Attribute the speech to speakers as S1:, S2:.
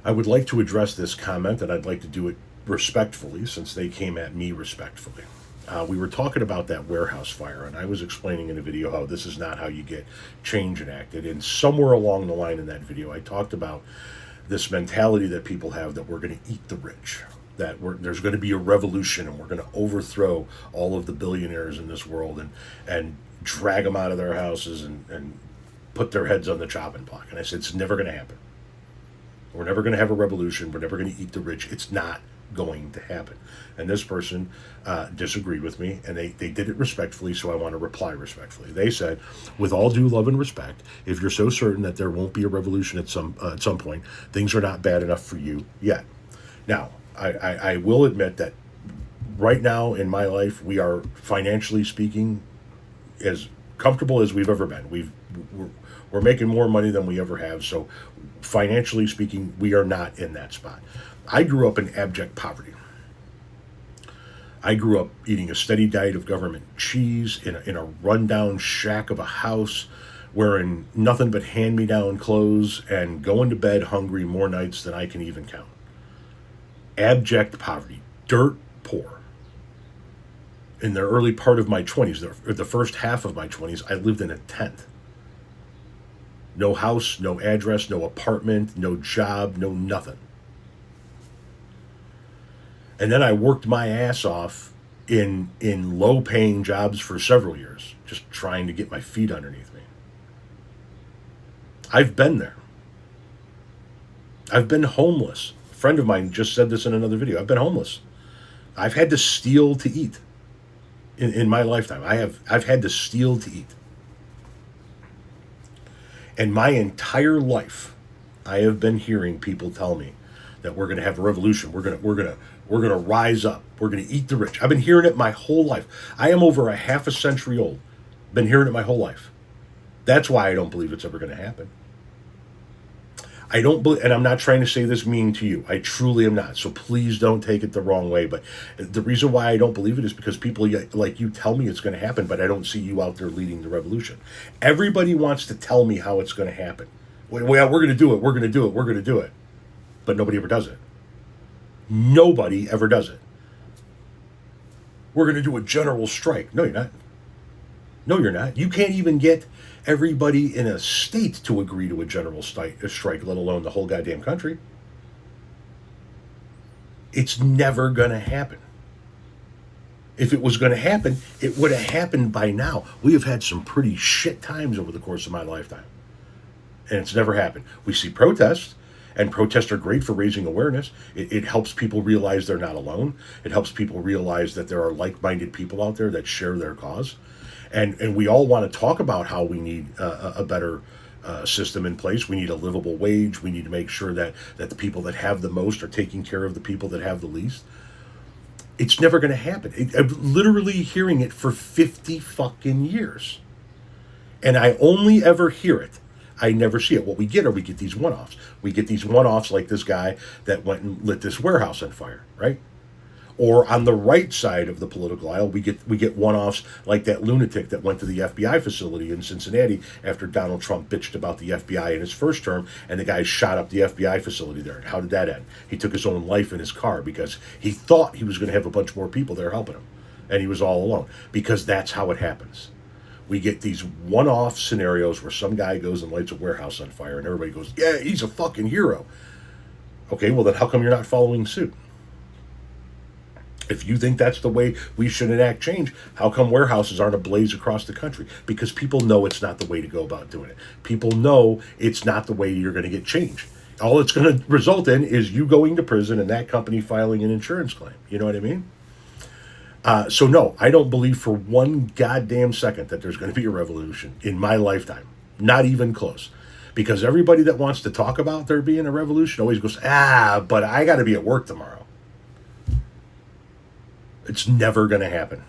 S1: I would like to address this comment, and I'd like to do it respectfully since they came at me respectfully. We were talking about that warehouse fire, and I was explaining in a video how this is not how you get change enacted. And somewhere along the line in that video, I talked about this mentality that people have that we're going to eat the rich, that there's going to be a revolution and we're going to overthrow all of the billionaires in this world and drag them out of their houses and put their heads on the chopping block. And I said, it's never going to happen. We're never going to have a revolution. We're never going to eat the rich. It's not going to happen. And this person disagreed with me, and they did it respectfully, so I want to reply respectfully. They said, with all due love and respect, if you're so certain that there won't be a revolution at some point, things are not bad enough for you yet. Now, I will admit that right now in my life, we are, financially speaking, as comfortable as we've ever been. We're making more money than we ever have, so financially speaking, we are not in that spot. I grew up in abject poverty. I grew up eating a steady diet of government cheese in a rundown shack of a house, wearing nothing but hand-me-down clothes and going to bed hungry more nights than I can even count. Abject poverty, dirt poor. In the early part of my 20s, the first half of my 20s, I lived in a tent. No house, no address, no apartment, no job, no nothing. And then I worked my ass off in low-paying jobs for several years, just trying to get my feet underneath me. I've been there. I've been homeless. A friend of mine just said this in another video. I've been homeless. I've had to steal to eat in my lifetime. I've had to steal to eat. And my entire life, I have been hearing people tell me that we're going to have a revolution. We're going to rise up. We're going to eat the rich. I've been hearing it my whole life. I am over a half a century old. Been hearing it my whole life. That's why I don't believe it's ever going to happen. I don't believe, and I'm not trying to say this mean to you. I truly am not. So please don't take it the wrong way. But the reason why I don't believe it is because people like you tell me it's going to happen, but I don't see you out there leading the revolution. Everybody wants to tell me how it's going to happen. Well, we're going to do it. We're going to do it. We're going to do it. But nobody ever does it. Nobody ever does it. We're going to do a general strike. No, you're not. No, you're not. You can't even get everybody in a state to agree to a general strike, let alone the whole goddamn country. It's never going to happen. If it was going to happen, it would have happened by now. We have had some pretty shit times over the course of my lifetime. And it's never happened. We see protests, and protests are great for raising awareness. It helps people realize they're not alone. It helps people realize that there are like-minded people out there that share their cause. And we all want to talk about how we need a better system in place. We need a livable wage. We need to make sure that the people that have the most are taking care of the people that have the least. It's never going to happen. I'm literally hearing it for 50 fucking years. And I only ever hear it. I never see it. What we get these one-offs. We get these one-offs like this guy that went and lit this warehouse on fire, right? Or on the right side of the political aisle, we get one-offs like that lunatic that went to the FBI facility in Cincinnati after Donald Trump bitched about the FBI in his first term, and the guy shot up the FBI facility there. And how did that end? He took his own life in his car because he thought he was going to have a bunch more people there helping him, and he was all alone. Because that's how it happens. We get these one-off scenarios where some guy goes and lights a warehouse on fire, and everybody goes, "Yeah, he's a fucking hero." Okay, well then how come you're not following suit? If you think that's the way we should enact change, how come warehouses aren't ablaze across the country? Because people know it's not the way to go about doing it. People know it's not the way you're going to get change. All it's going to result in is you going to prison and that company filing an insurance claim. You know what I mean? So no, I don't believe for one goddamn second that there's going to be a revolution in my lifetime. Not even close. Because everybody that wants to talk about there being a revolution always goes, but I got to be at work tomorrow. It's never going to happen.